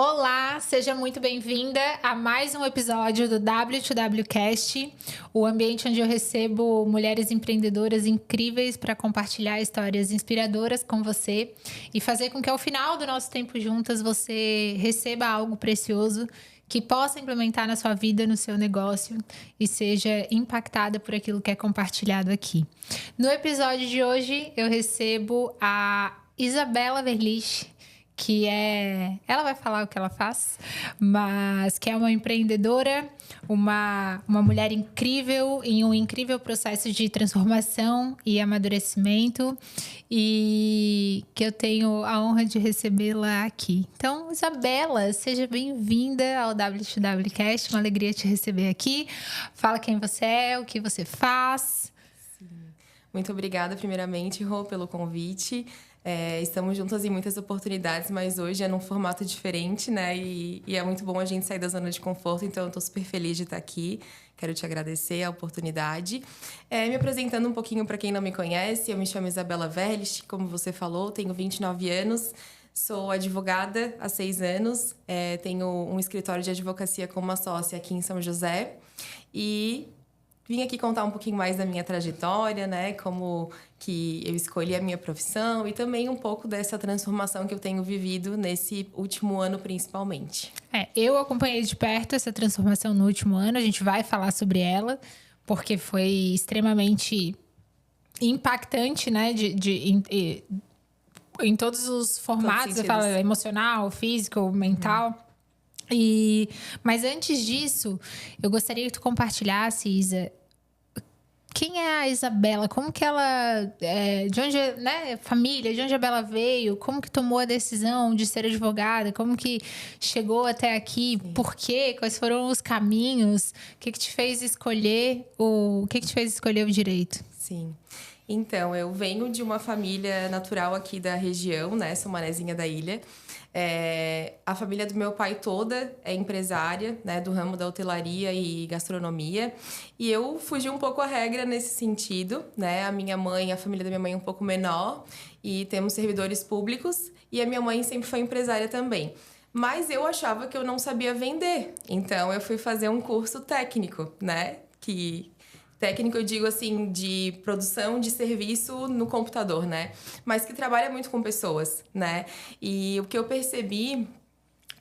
Olá, seja muito bem-vinda a mais um episódio do W2Wcast, o ambiente onde eu recebo mulheres empreendedoras incríveis para compartilhar histórias inspiradoras com você e fazer com que ao final do nosso tempo juntas você receba algo precioso que possa implementar na sua vida, no seu negócio e seja impactada por aquilo que é compartilhado aqui. No episódio de hoje eu recebo a Isabela Verlich, ela vai falar o que ela faz, mas que é uma empreendedora, uma mulher incrível, em um incrível processo de transformação e amadurecimento, e que eu tenho a honra de recebê-la aqui. Então, Isabela, seja bem-vinda ao W2Wcast, uma alegria te receber aqui. Fala quem você é, o que você faz. Sim. Muito obrigada, primeiramente, Rô, pelo convite. Estamos juntas em muitas oportunidades, mas hoje é num formato diferente, né? E é muito bom a gente sair da zona de conforto, então eu estou super feliz de estar aqui. Quero te agradecer a oportunidade. Me apresentando um pouquinho para quem não me conhece, eu me chamo Isabela Verlich, como você falou, tenho 29 anos, sou advogada há 6 anos, tenho um escritório de advocacia com uma sócia aqui em São José e vim aqui contar um pouquinho mais da minha trajetória, né? Como que eu escolhi a minha profissão e também um pouco dessa transformação que eu tenho vivido nesse último ano, principalmente. Eu acompanhei de perto essa transformação no último ano. A gente vai falar sobre ela, porque foi extremamente impactante, né? Em todos os formatos, eu falo emocional, físico, mental. Mas antes disso, eu gostaria que tu compartilhasse, Isa, quem é a Isabela? Como que ela... de onde, né? Família, de onde a Isabela veio? Como que tomou a decisão de ser advogada? Como que chegou até aqui? Sim. Por quê? Quais foram os caminhos? O que te fez escolher o direito? Sim. Então, eu venho de uma família natural aqui da região, né? Sou manezinha da ilha. A família do meu pai toda é empresária, né, do ramo da hotelaria e gastronomia. E eu fugi um pouco a regra nesse sentido, né? A família da minha mãe é um pouco menor e temos servidores públicos. E a minha mãe sempre foi empresária também. Mas eu achava que eu não sabia vender. Então, eu fui fazer um curso técnico, né? Técnico, eu digo assim, de produção de serviço no computador, né? Mas que trabalha muito com pessoas, né? E o que eu percebi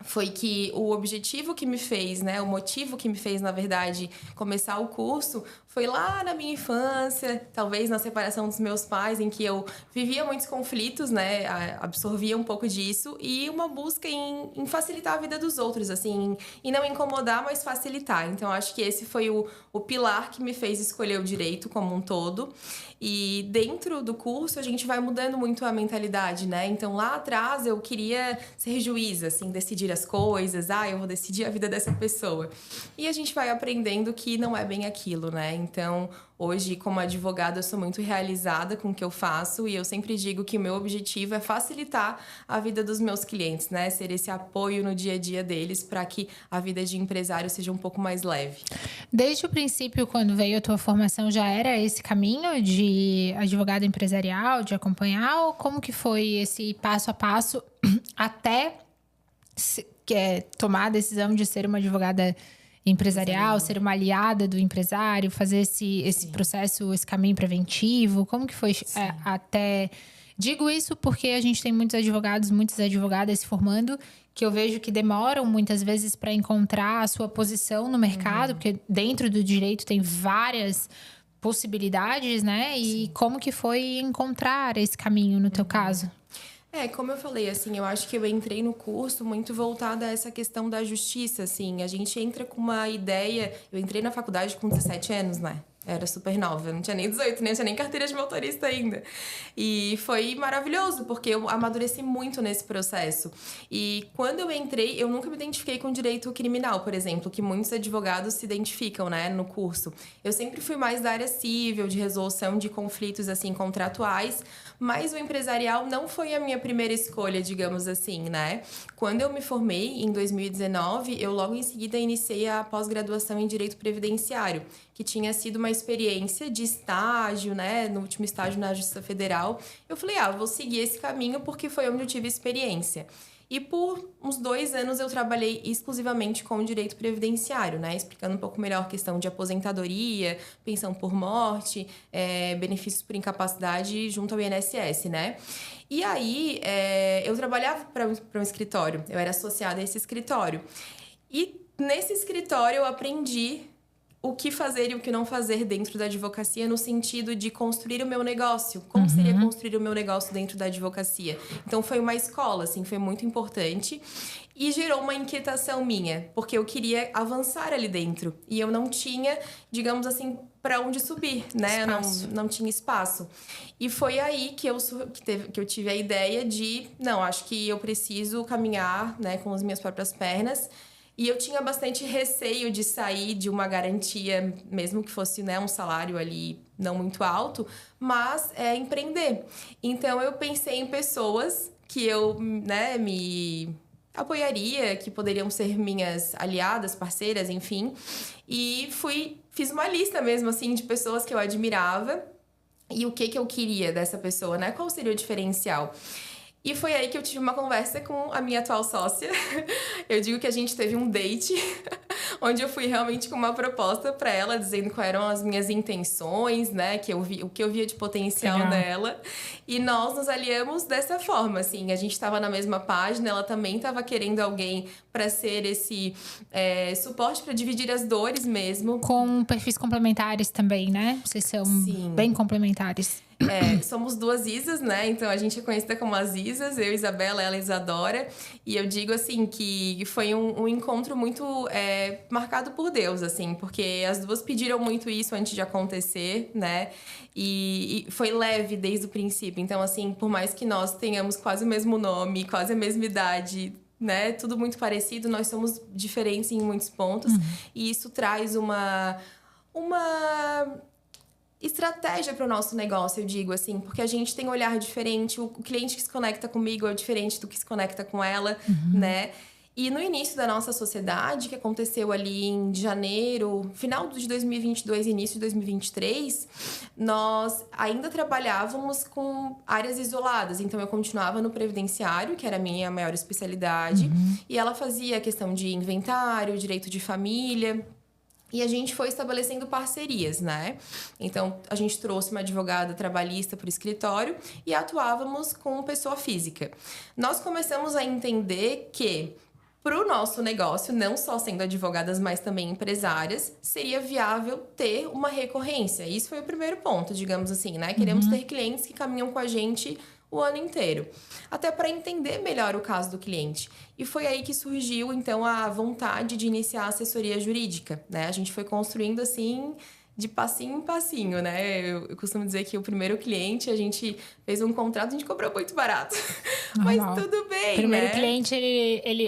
foi que o objetivo que me fez, né? O motivo que me fez, na verdade, começar o curso foi lá na minha infância, talvez na separação dos meus pais, em que eu vivia muitos conflitos, né? Absorvia um pouco disso e uma busca em facilitar a vida dos outros, assim, e não incomodar, mas facilitar. Então, acho que esse foi o pilar que me fez escolher o direito como um todo. E dentro do curso, a gente vai mudando muito a mentalidade, né? Então, lá atrás, eu queria ser juíza, assim, decidir as coisas. Eu vou decidir a vida dessa pessoa. E a gente vai aprendendo que não é bem aquilo, né? Então, hoje, como advogada, eu sou muito realizada com o que eu faço. E eu sempre digo que o meu objetivo é facilitar a vida dos meus clientes, né? Ser esse apoio no dia a dia deles para que a vida de empresário seja um pouco mais leve. Desde o princípio, quando veio a tua formação, já era esse caminho de advogada empresarial, de acompanhar? Ou como que foi esse passo a passo até tomar a decisão de ser uma advogada empresarial, ser uma aliada do empresário, fazer esse processo, esse caminho preventivo? Como que foi até... Digo isso porque a gente tem muitas advogadas se formando, que eu vejo que demoram muitas vezes para encontrar a sua posição no mercado, porque dentro do direito tem várias possibilidades, né? E Sim. Como que foi encontrar esse caminho no teu caso? Como eu falei, assim, eu acho que eu entrei no curso muito voltada a essa questão da justiça, assim. A gente entra com uma ideia... Eu entrei na faculdade com 17 anos, né? Era super nova, não tinha nem 18, nem tinha nem carteira de motorista ainda. E foi maravilhoso, porque eu amadureci muito nesse processo. E quando eu entrei, eu nunca me identifiquei com direito criminal, por exemplo, que muitos advogados se identificam, né, no curso. Eu sempre fui mais da área civil, de resolução de conflitos, assim, contratuais, mas o empresarial não foi a minha primeira escolha, digamos assim, né? Quando eu me formei, em 2019, eu logo em seguida iniciei a pós-graduação em Direito Previdenciário, que tinha sido uma experiência de estágio, né? No último estágio na Justiça Federal. Eu falei, eu vou seguir esse caminho porque foi onde eu tive experiência. E por uns 2 anos eu trabalhei exclusivamente com o direito previdenciário, né? Explicando um pouco melhor a questão de aposentadoria, pensão por morte, benefícios por incapacidade junto ao INSS, né? E aí, eu trabalhava para um escritório, eu era associada a esse escritório. E nesse escritório eu aprendi o que fazer e o que não fazer dentro da advocacia no sentido de construir o meu negócio. Como seria construir o meu negócio dentro da advocacia? Então, foi uma escola, assim, foi muito importante. E gerou uma inquietação minha, porque eu queria avançar ali dentro. E eu não tinha, digamos assim, para onde subir, né? Eu não tinha espaço. E foi aí que eu tive a ideia de, não, acho que eu preciso caminhar, né, com as minhas próprias pernas. E eu tinha bastante receio de sair de uma garantia, mesmo que fosse, né, um salário ali não muito alto, mas empreender. Então, eu pensei em pessoas que eu, né, me apoiaria, que poderiam ser minhas aliadas, parceiras, enfim. E fiz uma lista mesmo, assim, de pessoas que eu admirava e o que eu queria dessa pessoa, né? Qual seria o diferencial? E foi aí que eu tive uma conversa com a minha atual sócia. Eu digo que a gente teve um date, onde eu fui realmente com uma proposta para ela, dizendo quais eram as minhas intenções, né? O que eu via de potencial nela. E nós nos aliamos dessa forma, assim. A gente estava na mesma página, ela também estava querendo alguém para ser esse suporte, para dividir as dores mesmo. Com perfis complementares também, né? Vocês são bem complementares. Somos 2 Isas, né? Então a gente é conhecida como as Isas, eu, Isabela, ela, Isadora. E eu digo assim que foi um encontro muito marcado por Deus, assim, porque as duas pediram muito isso antes de acontecer, né? E foi leve desde o princípio. Então, assim, por mais que nós tenhamos quase o mesmo nome, quase a mesma idade, né? Tudo muito parecido, nós somos diferentes em muitos pontos. E isso traz uma estratégia para o nosso negócio, eu digo assim, porque a gente tem um olhar diferente, o cliente que se conecta comigo é diferente do que se conecta com ela, né? E no início da nossa sociedade, que aconteceu ali em janeiro, final de 2022 e início de 2023, nós ainda trabalhávamos com áreas isoladas. Então, eu continuava no previdenciário, que era a minha maior especialidade, e ela fazia a questão de inventário, direito de família. E a gente foi estabelecendo parcerias, né? Então, a gente trouxe uma advogada trabalhista para o escritório e atuávamos com pessoa física. Nós começamos a entender que, para o nosso negócio, não só sendo advogadas, mas também empresárias, seria viável ter uma recorrência. Isso foi o primeiro ponto, digamos assim, né? Queremos ter clientes que caminham com a gente o ano inteiro, até para entender melhor o caso do cliente. E foi aí que surgiu, então, a vontade de iniciar a assessoria jurídica, né? A gente foi construindo, assim, de passinho em passinho, né? Eu costumo dizer que o primeiro cliente, a gente fez um contrato, a gente cobrou muito barato. Mas tudo bem, primeiro cliente,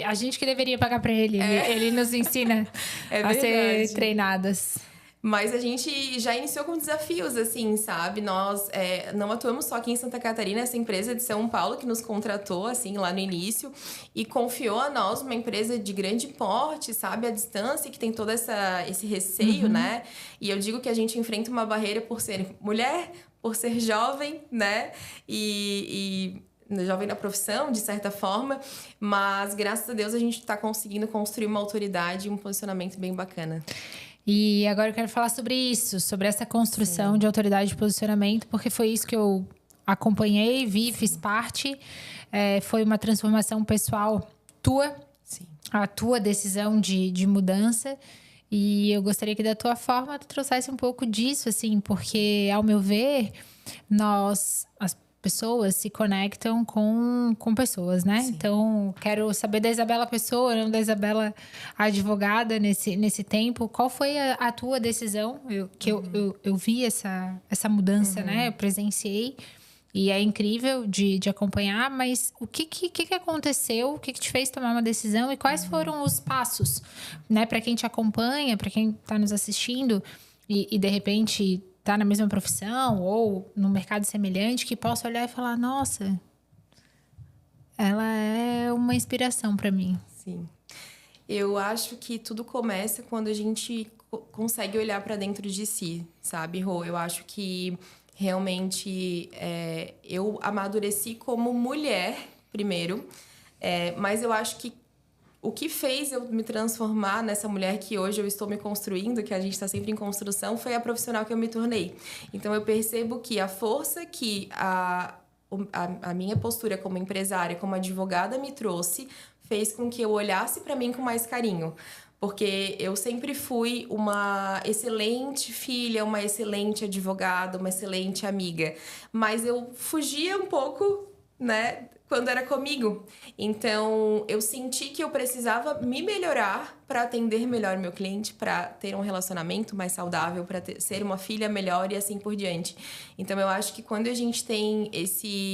a gente que deveria pagar para ele. Ele nos ensina a ser treinadas. Mas a gente já iniciou com desafios, assim, sabe? Nós não atuamos só aqui em Santa Catarina, essa empresa de São Paulo que nos contratou, assim, lá no início. E confiou a nós uma empresa de grande porte, sabe? A distância, que tem todo esse receio, né? E eu digo que a gente enfrenta uma barreira por ser mulher, por ser jovem, né? E jovem na profissão, de certa forma. Mas, graças a Deus, a gente está conseguindo construir uma autoridade e um posicionamento bem bacana. E agora eu quero falar sobre isso, sobre essa construção de autoridade de posicionamento, porque foi isso que eu acompanhei, vi, fiz parte. Foi uma transformação pessoal tua, a tua decisão de mudança. E eu gostaria que da tua forma tu trouxesse um pouco disso, assim, porque, ao meu ver, as pessoas se conectam com pessoas, né? Sim. Então, quero saber da Isabela pessoa, não da Isabela advogada nesse tempo. Qual foi a tua decisão? Eu vi essa mudança, né? Eu presenciei. E é incrível de acompanhar, mas o que aconteceu? O que te fez tomar uma decisão? E quais foram os passos, né? Para quem te acompanha, para quem está nos assistindo e de repente tá na mesma profissão ou no mercado semelhante, que possa olhar e falar, nossa, ela é uma inspiração para mim. Sim. Eu acho que tudo começa quando a gente consegue olhar para dentro de si, sabe, Rô? Eu acho que realmente eu amadureci como mulher, primeiro, Mas eu acho que o que fez eu me transformar nessa mulher que hoje eu estou me construindo, que a gente está sempre em construção, foi a profissional que eu me tornei. Então, eu percebo que a força que a minha postura como empresária, como advogada me trouxe, fez com que eu olhasse para mim com mais carinho. Porque eu sempre fui uma excelente filha, uma excelente advogada, uma excelente amiga. Mas eu fugia um pouco, né, quando era comigo. Então, eu senti que eu precisava me melhorar para atender melhor meu cliente, para ter um relacionamento mais saudável, para ser uma filha melhor e assim por diante. Então, eu acho que quando a gente tem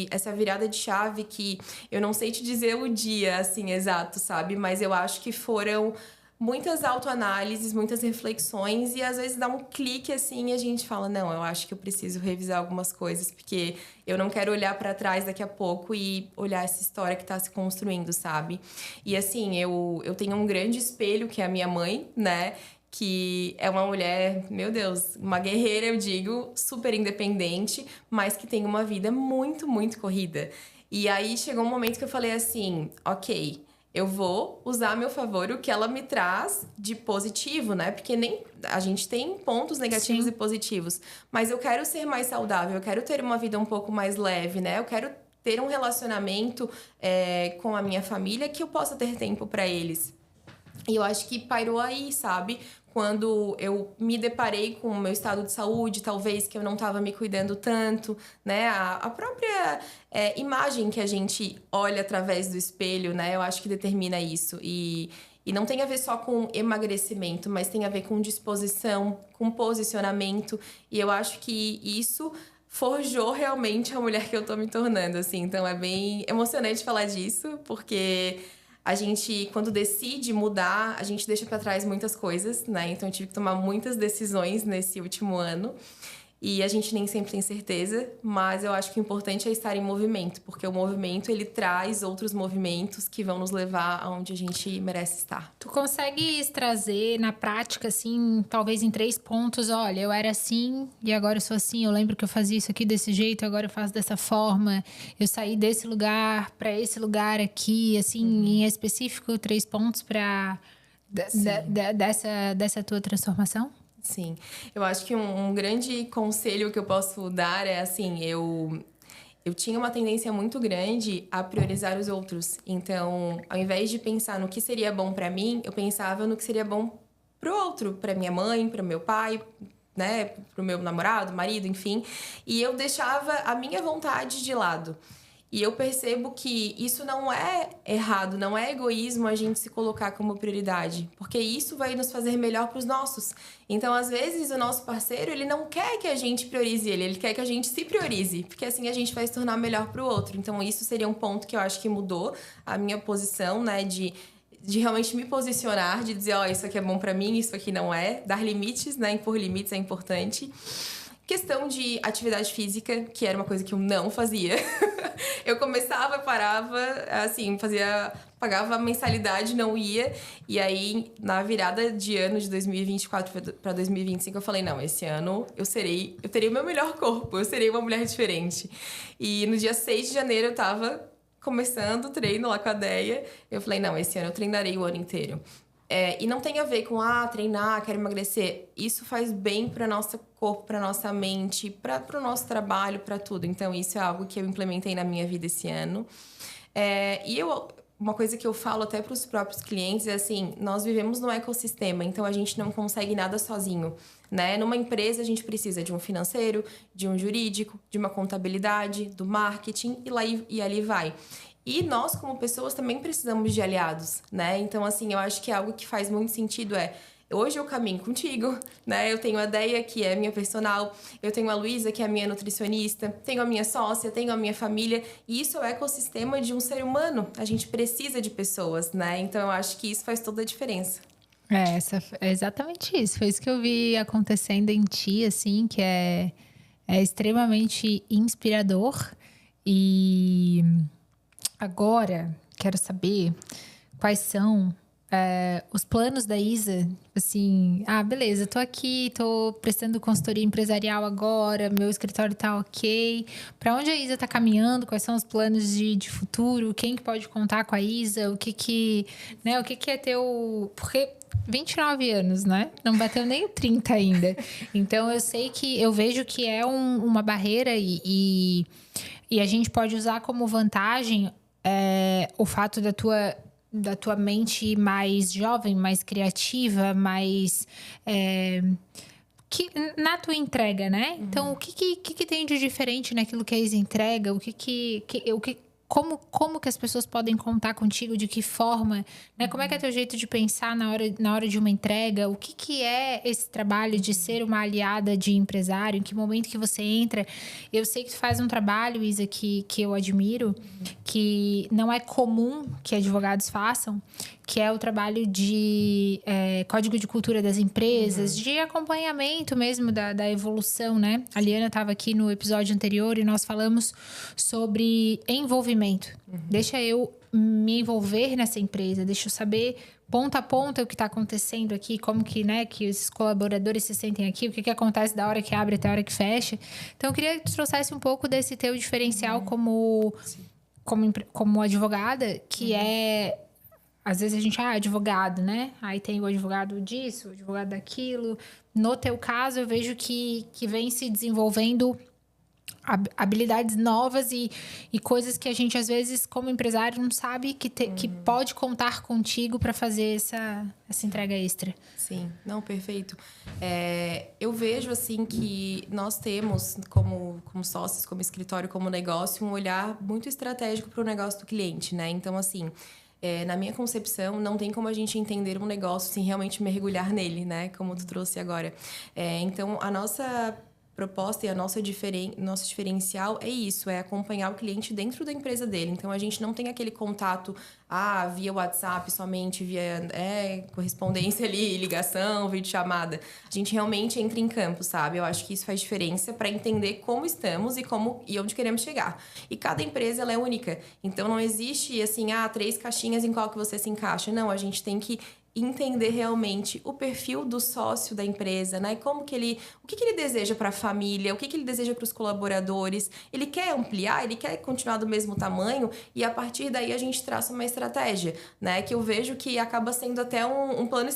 essa virada de chave, que eu não sei te dizer o dia, assim, exato, sabe? Mas eu acho que foram muitas autoanálises, muitas reflexões, e às vezes dá um clique assim e a gente fala, não, eu acho que eu preciso revisar algumas coisas, porque eu não quero olhar para trás daqui a pouco e olhar essa história que está se construindo, sabe? E assim, eu tenho um grande espelho, que é a minha mãe, né? Que é uma mulher, meu Deus, uma guerreira, eu digo, super independente, mas que tem uma vida muito, muito corrida. E aí chegou um momento que eu falei assim, ok, eu vou usar a meu favor o que ela me traz de positivo, né? Porque nem a gente tem pontos negativos, sim, e positivos. Mas eu quero ser mais saudável, eu quero ter uma vida um pouco mais leve, né? Eu quero ter um relacionamento com a minha família que eu possa ter tempo para eles. E eu acho que pairou aí, sabe? Quando eu me deparei com o meu estado de saúde, talvez que eu não estava me cuidando tanto, né? A própria imagem que a gente olha através do espelho, né? Eu acho que determina isso. E não tem a ver só com emagrecimento, mas tem a ver com disposição, com posicionamento. E eu acho que isso forjou realmente a mulher que eu tô me tornando, assim. Então, é bem emocionante falar disso, porque a gente, quando decide mudar, a gente deixa para trás muitas coisas, né? Então, eu tive que tomar muitas decisões nesse último ano. E a gente nem sempre tem certeza, mas eu acho que o importante é estar em movimento, porque o movimento, ele traz outros movimentos que vão nos levar aonde a gente merece estar. Tu consegues trazer na prática, assim, talvez em 3 pontos, olha, eu era assim e agora eu sou assim, eu lembro que eu fazia isso aqui desse jeito, agora eu faço dessa forma, eu saí desse lugar para esse lugar aqui, assim, em específico, 3 pontos para dessa tua transformação? Sim, eu acho que um grande conselho que eu posso dar é assim, eu tinha uma tendência muito grande a priorizar os outros. Então, ao invés de pensar no que seria bom para mim, eu pensava no que seria bom pro outro, para minha mãe, para meu pai, né, pro meu namorado, marido, enfim. E eu deixava a minha vontade de lado. E eu percebo que isso não é errado, não é egoísmo a gente se colocar como prioridade, porque isso vai nos fazer melhor para os nossos. Então, às vezes, o nosso parceiro, ele não quer que a gente priorize ele quer que a gente se priorize, porque assim a gente vai se tornar melhor para o outro. Então, isso seria um ponto que eu acho que mudou a minha posição, né, de realmente me posicionar, de dizer, ó, isso aqui é bom para mim, isso aqui não é. Dar limites, né, impor limites é importante. Questão de atividade física, que era uma coisa que eu não fazia. Eu começava, parava, assim, pagava a mensalidade, não ia. E aí, na virada de ano de 2024 para 2025, eu falei, não, esse ano eu terei o meu melhor corpo, eu serei uma mulher diferente. E no dia 6 de janeiro eu tava começando o treino lá com a Deia. Eu falei, não, esse ano eu treinarei o ano inteiro. E não tem a ver com, treinar, quero emagrecer. Isso faz bem para nosso corpo, para nossa mente, para o nosso trabalho, para tudo. Então, isso é algo que eu implementei na minha vida esse ano. Uma coisa que eu falo até para os próprios clientes é assim, nós vivemos num ecossistema, então a gente não consegue nada sozinho, né? Numa empresa, a gente precisa de um financeiro, de um jurídico, de uma contabilidade, do marketing, e ali vai. E nós, como pessoas, também precisamos de aliados, né? Então, assim, eu acho que algo que faz muito sentido hoje eu caminho contigo, né? Eu tenho a Deia, que é minha personal. Eu tenho a Luísa, que é a minha nutricionista. Tenho a minha sócia, tenho a minha família. E isso é o ecossistema de um ser humano. A gente precisa de pessoas, né? Então, eu acho que isso faz toda a diferença. É exatamente isso. Foi isso que eu vi acontecendo em ti, assim, que é extremamente inspirador. E agora, quero saber quais são os planos da Isa, assim, beleza, tô aqui, tô prestando consultoria empresarial agora, meu escritório tá ok. Para onde a Isa tá caminhando? Quais são os planos de futuro? Quem que pode contar com a Isa? Né, o que é ter o... Porque 29 anos, né? Não bateu nem o 30 ainda. Então, eu vejo que é uma barreira e a gente pode usar como vantagem o fato da tua mente mais jovem, mais criativa, mais... na tua entrega, né? Então, o que tem de diferente naquilo que a Isa entrega? Como que as pessoas podem contar contigo? De que forma? Né? Como é que é teu jeito de pensar na hora de uma entrega? O que é esse trabalho de ser uma aliada de empresário? Em que momento que você entra? Eu sei que tu faz um trabalho, Isa, que eu admiro, que não é comum que advogados façam, que é o trabalho de código de cultura das empresas, de acompanhamento mesmo da evolução, né? A Liana estava aqui no episódio anterior e nós falamos sobre envolvimento. Deixa eu me envolver nessa empresa, deixa eu saber ponta a ponta o que está acontecendo aqui, como que, né, que os colaboradores se sentem aqui, o que acontece da hora que abre até a hora que fecha. Então, eu queria que tu trouxesse um pouco desse teu diferencial como advogada, que é... Às vezes a gente, advogado, né? Aí tem o advogado disso, o advogado daquilo. No teu caso, eu vejo que vem se desenvolvendo habilidades novas e coisas que a gente, às vezes, como empresário, não sabe que pode contar contigo para fazer essa entrega extra. Sim, não, perfeito. Eu vejo, assim, que nós temos, como sócios, como escritório, como negócio, um olhar muito estratégico para o negócio do cliente, né? Então, assim... na minha concepção, não tem como a gente entender um negócio sem realmente mergulhar nele, né? Como tu trouxe agora. Então, a nossa proposta e nosso diferencial é isso, é acompanhar o cliente dentro da empresa dele. Então, a gente não tem aquele contato via WhatsApp somente, via correspondência ali, ligação, videochamada. A gente realmente entra em campo, sabe? Eu acho que isso faz diferença para entender como estamos e onde queremos chegar. E cada empresa, ela é única. Então, não existe, assim, 3 caixinhas em qual que você se encaixa. Não, a gente tem que entender realmente o perfil do sócio da empresa, né? O que ele deseja para a família, o que ele deseja para os colaboradores. Ele quer ampliar, ele quer continuar do mesmo tamanho e a partir daí a gente traça uma estratégia, né? Que eu vejo que acaba sendo até um plano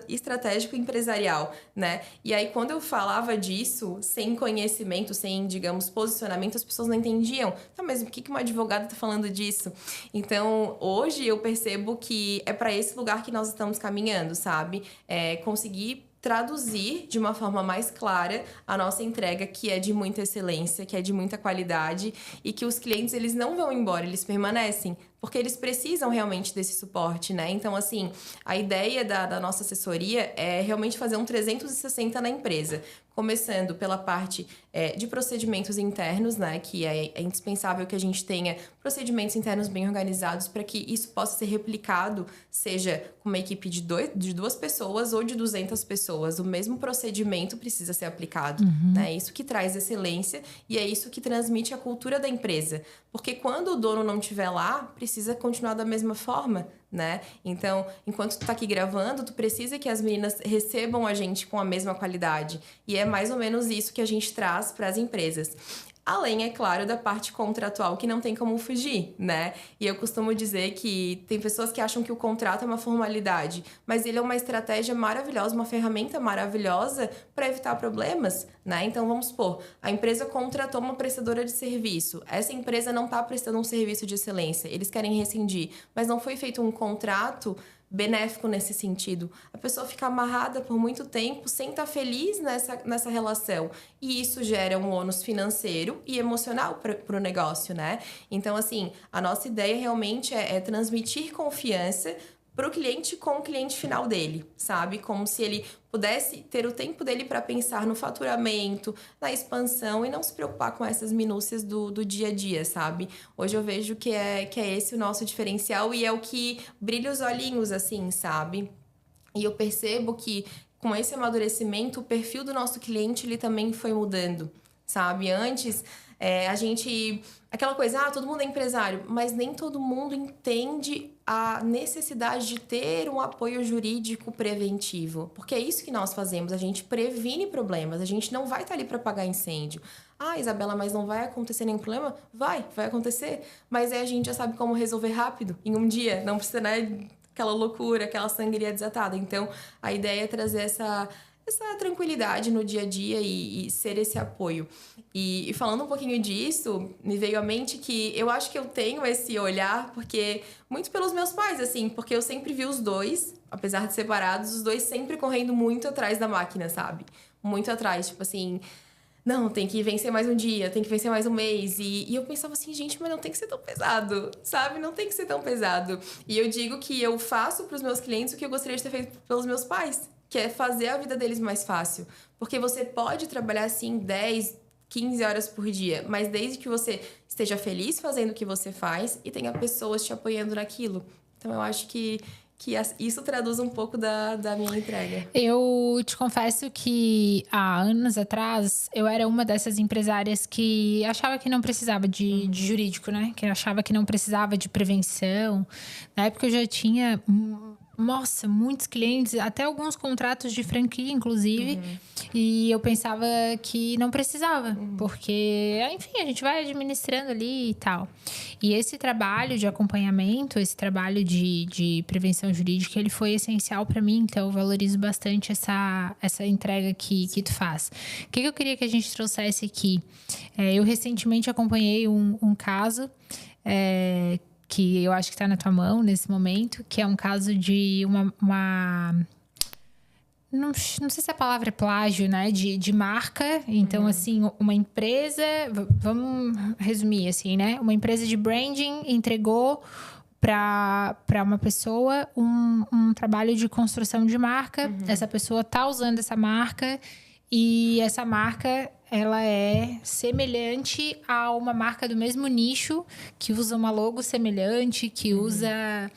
estratégico empresarial, né? E aí quando eu falava disso, sem conhecimento, sem, digamos, posicionamento, as pessoas não entendiam. Mas por que uma advogada está falando disso? Então, hoje eu percebo que é para esse lugar que nós estamos caminhando, sabe? Conseguir traduzir de uma forma mais clara a nossa entrega, que é de muita excelência, que é de muita qualidade e que os clientes, eles não vão embora, eles permanecem, porque eles precisam realmente desse suporte, né? Então, assim, a ideia da nossa assessoria é realmente fazer um 360 na empresa, começando pela parte de procedimentos internos, né? Que é indispensável que a gente tenha procedimentos internos bem organizados para que isso possa ser replicado, seja com uma equipe de 2 pessoas ou de 200 pessoas. O mesmo procedimento precisa ser aplicado, né? É isso que traz excelência e é isso que transmite a cultura da empresa. Porque quando o dono não estiver lá, precisa continuar da mesma forma, né? Então, enquanto tu tá aqui gravando, tu precisa que as meninas recebam a gente com a mesma qualidade. E é mais ou menos isso que a gente traz para as empresas. Além, é claro, da parte contratual, que não tem como fugir, né? E eu costumo dizer que tem pessoas que acham que o contrato é uma formalidade, mas ele é uma estratégia maravilhosa, uma ferramenta maravilhosa para evitar problemas, né? Então, vamos supor, a empresa contratou uma prestadora de serviço. Essa empresa não está prestando um serviço de excelência, eles querem rescindir, mas não foi feito um contrato benéfico nesse sentido. A pessoa fica amarrada por muito tempo sem estar feliz nessa relação. E isso gera um ônus financeiro e emocional para o negócio, né? Então, assim, a nossa ideia realmente é transmitir confiança para o cliente com o cliente final dele, sabe? Como se ele pudesse ter o tempo dele para pensar no faturamento, na expansão e não se preocupar com essas minúcias do dia a dia, sabe? Hoje eu vejo que é esse o nosso diferencial e é o que brilha os olhinhos, assim, sabe? E eu percebo que com esse amadurecimento, o perfil do nosso cliente, ele também foi mudando, sabe? Antes... A gente... Aquela coisa, todo mundo é empresário, mas nem todo mundo entende a necessidade de ter um apoio jurídico preventivo. Porque é isso que nós fazemos, a gente previne problemas, a gente não vai estar ali para apagar incêndio. Isabela, mas não vai acontecer nenhum problema? Vai acontecer. Mas a gente já sabe como resolver rápido, em um dia. Não precisa, né, aquela loucura, aquela sangria desatada. Então, a ideia é trazer essa tranquilidade no dia a dia e ser esse apoio. E falando um pouquinho disso, me veio à mente que eu acho que eu tenho esse olhar, porque muito pelos meus pais, assim, porque eu sempre vi os dois, apesar de separados, os dois sempre correndo muito atrás da máquina, sabe? Muito atrás, tipo assim... Não, tem que vencer mais um dia, tem que vencer mais um mês. E eu pensava assim, gente, mas não tem que ser tão pesado, sabe? Não tem que ser tão pesado. E eu digo que eu faço para os meus clientes o que eu gostaria de ter feito pelos meus pais, que é fazer a vida deles mais fácil. Porque você pode trabalhar, assim, 10, 15 horas por dia, mas desde que você esteja feliz fazendo o que você faz e tenha pessoas te apoiando naquilo. Então, eu acho que isso traduz um pouco da minha entrega. Eu te confesso que há anos atrás eu era uma dessas empresárias que achava que não precisava de jurídico, né? Que achava que não precisava de prevenção. Na época eu já tinha, muitos clientes, até alguns contratos de franquia, inclusive. E eu pensava que não precisava, porque, enfim, a gente vai administrando ali e tal. E esse trabalho de acompanhamento, esse trabalho de prevenção jurídica, ele foi essencial para mim, então eu valorizo bastante essa entrega que tu faz. O que eu queria que a gente trouxesse aqui? Eu recentemente acompanhei um caso que eu acho que está na tua mão nesse momento, que é um caso de uma não sei se a palavra é plágio, né? De marca. Então, assim, uma empresa... Vamos resumir, assim, né? Uma empresa de branding entregou para uma pessoa um trabalho de construção de marca. Essa pessoa tá usando essa marca e essa marca... ela é semelhante a uma marca do mesmo nicho, que usa uma logo semelhante, que usa...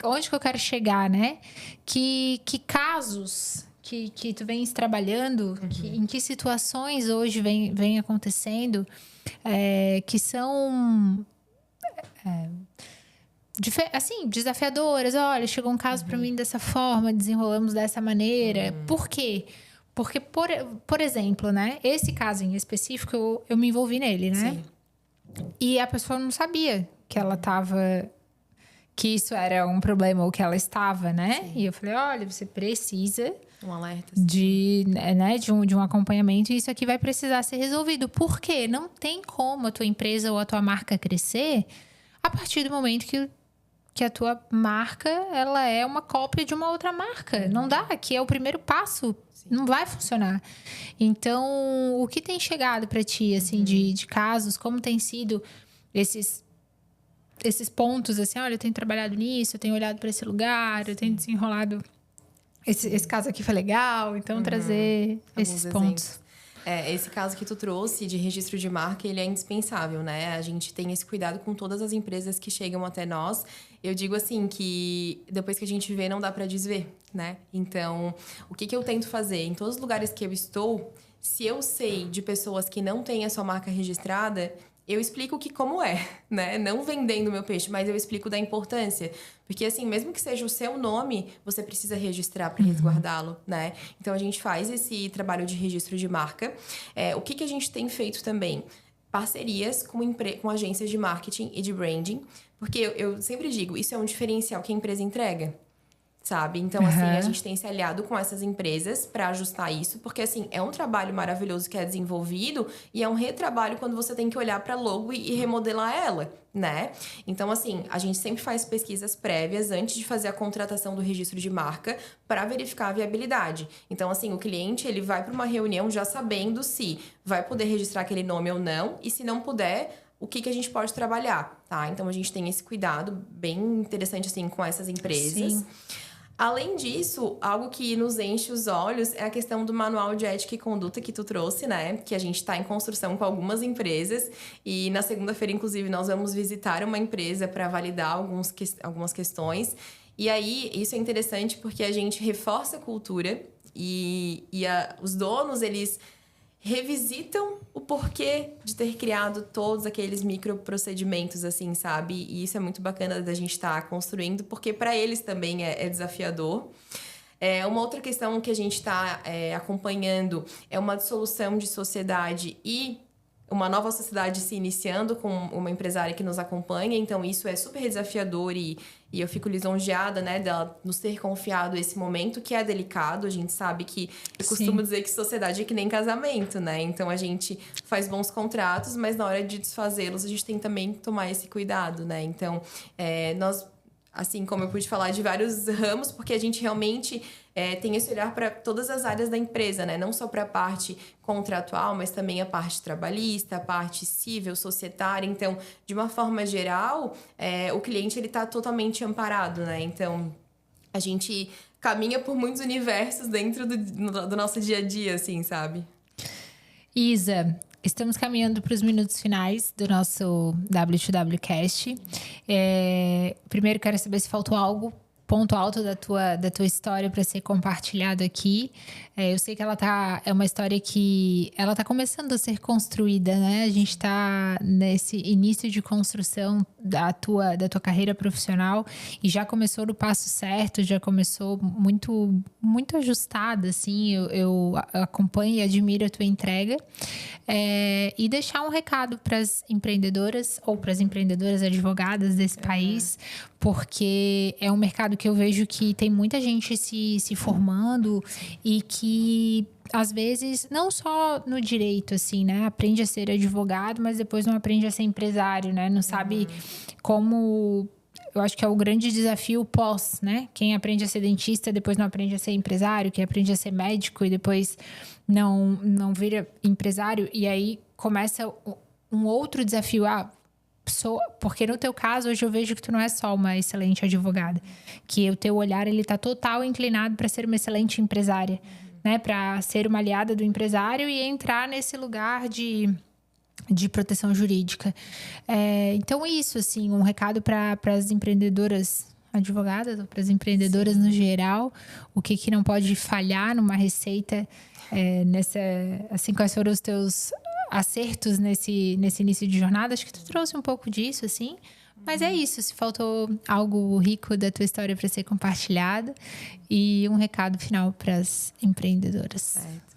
onde que eu quero chegar, né? Que casos que tu vens trabalhando, em que situações hoje vem acontecendo, que são... assim, desafiadoras. Olha, chegou um caso para mim dessa forma, desenrolamos dessa maneira. Por quê? Porque, por exemplo, né? Esse caso em específico, eu me envolvi nele, né? Sim. E a pessoa não sabia que ela estava... que isso era um problema ou que ela estava, né? Sim. E eu falei, olha, você precisa... um alerta. De um acompanhamento, e isso aqui vai precisar ser resolvido. Por quê? Não tem como a tua empresa ou a tua marca crescer a partir do momento que a tua marca, ela é uma cópia de uma outra marca. Não dá, que é o primeiro passo. Sim. Não vai funcionar. Então, o que tem chegado para ti, assim, de casos, como tem sido esses pontos, assim, olha, eu tenho trabalhado nisso, eu tenho olhado para esse lugar, eu tenho desenrolado... Esse caso aqui foi legal, então trazer esses pontos. Esse caso que tu trouxe de registro de marca, ele é indispensável, né? A gente tem esse cuidado com todas as empresas que chegam até nós. Eu digo assim, que depois que a gente vê, não dá para desver, né? Então, o que eu tento fazer? Em todos os lugares que eu estou, se eu sei de pessoas que não têm a sua marca registrada... eu explico como é, né? Não vendendo meu peixe, mas eu explico da importância. Porque, assim, mesmo que seja o seu nome, você precisa registrar para resguardá-lo, né? Então, a gente faz esse trabalho de registro de marca. O que a gente tem feito também? Parcerias com agências de marketing e de branding. Porque eu sempre digo, isso é um diferencial que a empresa entrega. Sabe? Então, assim, a gente tem se aliado com essas empresas para ajustar isso, porque, assim, é um trabalho maravilhoso que é desenvolvido e é um retrabalho quando você tem que olhar para a logo e remodelar ela, né? Então, assim, a gente sempre faz pesquisas prévias antes de fazer a contratação do registro de marca para verificar a viabilidade. Então, assim, o cliente, ele vai para uma reunião já sabendo se vai poder registrar aquele nome ou não, e se não puder... o que a gente pode trabalhar, tá? Então, a gente tem esse cuidado bem interessante, assim, com essas empresas. Sim. Além disso, algo que nos enche os olhos é a questão do manual de ética e conduta que tu trouxe, né? Que a gente está em construção com algumas empresas. E na segunda-feira, inclusive, nós vamos visitar uma empresa para validar algumas questões. E aí, isso é interessante porque a gente reforça a cultura e os donos, eles... revisitam o porquê de ter criado todos aqueles microprocedimentos, assim, sabe? E isso é muito bacana da gente estar construindo, porque para eles também é desafiador. Uma outra questão que a gente está acompanhando é uma dissolução de sociedade e uma nova sociedade se iniciando com uma empresária que nos acompanha. Então, isso é super desafiador e eu fico lisonjeada, né, dela nos ter confiado esse momento, que é delicado. A gente sabe que... Eu costumo dizer que sociedade é que nem casamento, né? Então, a gente faz bons contratos, mas na hora de desfazê-los, a gente tem também que tomar esse cuidado, né? Então, nós... Assim como eu pude falar de vários ramos, porque a gente realmente tem esse olhar para todas as áreas da empresa, né? Não só para a parte contratual, mas também a parte trabalhista, a parte civil, societária. Então, de uma forma geral, o cliente ele está totalmente amparado, né? Então, a gente caminha por muitos universos dentro do nosso dia a dia, assim, sabe? Isa, estamos caminhando para os minutos finais do nosso W2Wcast. Primeiro, quero saber se faltou algo, ponto alto da tua história para ser compartilhado aqui. Eu sei que é uma história que ela está começando a ser construída, né? A gente está nesse início de construção da tua carreira profissional e já começou no passo certo, já começou muito, muito ajustada, assim. Eu acompanho e admiro a tua entrega. E deixar um recado para as empreendedoras ou para as empreendedoras advogadas desse país, porque é um mercado que eu vejo que tem muita gente se formando e que às vezes, não só no direito, assim, né? Aprende a ser advogado, mas depois não aprende a ser empresário, né? Não sabe como... Eu acho que é o grande desafio pós, né? Quem aprende a ser dentista, depois não aprende a ser empresário. Quem aprende a ser médico e depois não vira empresário. E aí começa um outro desafio. Porque no teu caso, hoje eu vejo que tu não é só uma excelente advogada. Que o teu olhar, ele tá total inclinado para ser uma excelente empresária. Né? Para ser uma aliada do empresário e entrar nesse lugar de proteção jurídica. Então, isso, assim, um recado para as empreendedoras advogadas ou para as empreendedoras no geral, o que não pode falhar numa receita, assim, quais foram os teus acertos nesse início de jornada. Acho que tu trouxe um pouco disso, assim. Mas é isso, se faltou algo rico da tua história para ser compartilhado e um recado final para as empreendedoras. Certo.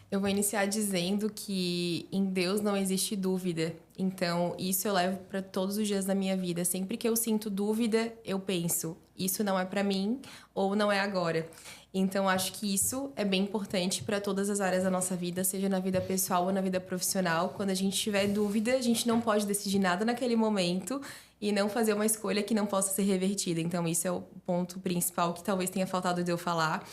Eu vou iniciar dizendo que em Deus não existe dúvida. Então, isso eu levo para todos os dias da minha vida. Sempre que eu sinto dúvida, eu penso, isso não é para mim ou não é agora. Então, acho que isso é bem importante para todas as áreas da nossa vida, seja na vida pessoal ou na vida profissional. Quando a gente tiver dúvida, a gente não pode decidir nada naquele momento e não fazer uma escolha que não possa ser revertida. Então, isso é o ponto principal que talvez tenha faltado de eu falar.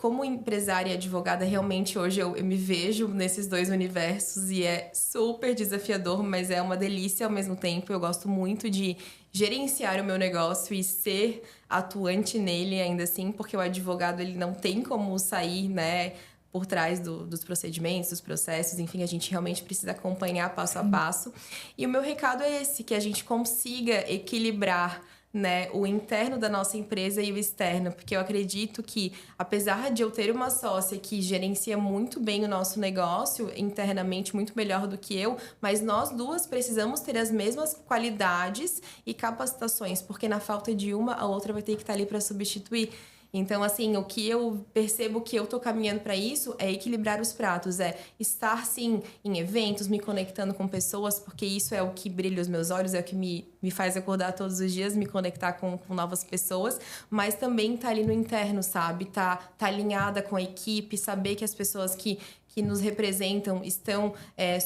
Como empresária e advogada, realmente hoje eu me vejo nesses dois universos e é super desafiador, mas é uma delícia ao mesmo tempo. Eu gosto muito de gerenciar o meu negócio e ser atuante nele ainda assim, porque o advogado ele não tem como sair, né, por trás dos procedimentos, dos processos, enfim, a gente realmente precisa acompanhar passo a passo. E o meu recado é esse, que a gente consiga equilibrar, né, o interno da nossa empresa e o externo, porque eu acredito que, apesar de eu ter uma sócia que gerencia muito bem o nosso negócio, internamente muito melhor do que eu, mas nós duas precisamos ter as mesmas qualidades e capacitações, porque na falta de uma, a outra vai ter que estar ali para substituir. Então, assim, o que eu percebo que eu tô caminhando para isso é equilibrar os pratos, estar, sim, em eventos, me conectando com pessoas, porque isso é o que brilha os meus olhos, é o que me faz acordar todos os dias, me conectar com novas pessoas, mas também tá ali no interno, sabe? Tá alinhada com a equipe, saber que as pessoas que nos representam estão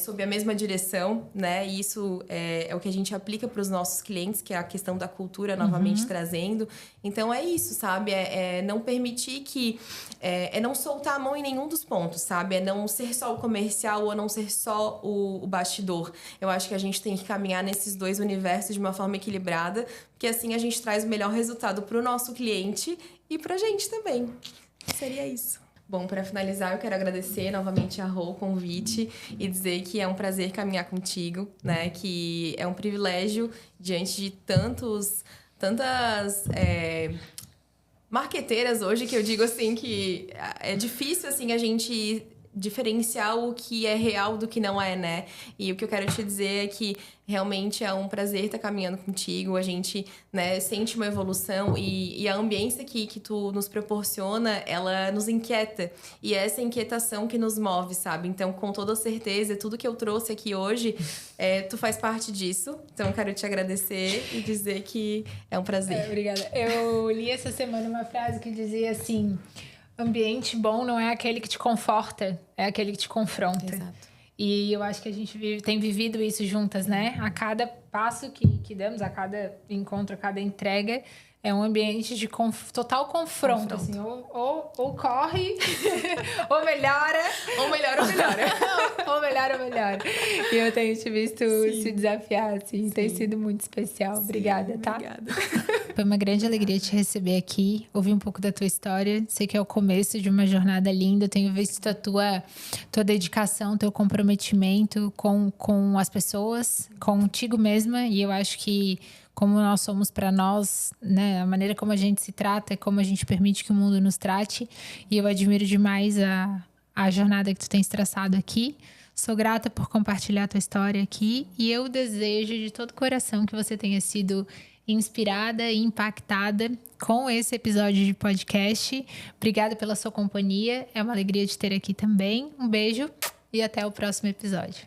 sob a mesma direção, né? E isso é o que a gente aplica para os nossos clientes, que é a questão da cultura, novamente trazendo. Então, é isso, sabe? Não permitir que... não soltar a mão em nenhum dos pontos, sabe? É não ser só o comercial ou não ser só o bastidor. Eu acho que a gente tem que caminhar nesses dois universos de uma forma equilibrada, porque assim a gente traz o melhor resultado para o nosso cliente e para a gente também. Seria isso. Bom, para finalizar, eu quero agradecer novamente a Rô o convite e dizer que é um prazer caminhar contigo, né? Que é um privilégio diante de tantas marqueteiras hoje, que eu digo assim que é difícil assim a gente diferenciar o que é real do que não é, né? E o que eu quero te dizer é que realmente é um prazer estar caminhando contigo. A gente, né, sente uma evolução e a ambiência que tu nos proporciona, ela nos inquieta. E é essa inquietação que nos move, sabe? Então, com toda certeza, tudo que eu trouxe aqui hoje, tu faz parte disso. Então, eu quero te agradecer e dizer que é um prazer. Obrigada. Eu li essa semana uma frase que dizia assim: ambiente bom não é aquele que te conforta, é aquele que te confronta. Exato. E eu acho que a gente tem vivido isso juntas, né? A cada passo que damos, a cada encontro, a cada entrega, é um ambiente de total confronto. Assim, ou corre, ou melhora. Ou melhora. Ou melhora. E eu tenho te visto se desafiar, assim. Sim. Tem sido muito especial. Sim, obrigada, tá? Obrigada. Foi uma grande alegria te receber aqui, ouvir um pouco da tua história. Sei que é o começo de uma jornada linda. Eu tenho visto a tua dedicação, teu comprometimento com as pessoas, contigo mesma. E eu acho que como nós somos para nós, né? A maneira como a gente se trata, como a gente permite que o mundo nos trate. E eu admiro demais a jornada que tu tens traçado aqui. Sou grata por compartilhar a tua história aqui. E eu desejo de todo o coração que você tenha sido inspirada e impactada com esse episódio de podcast. Obrigada pela sua companhia. É uma alegria te ter aqui também. Um beijo e até o próximo episódio.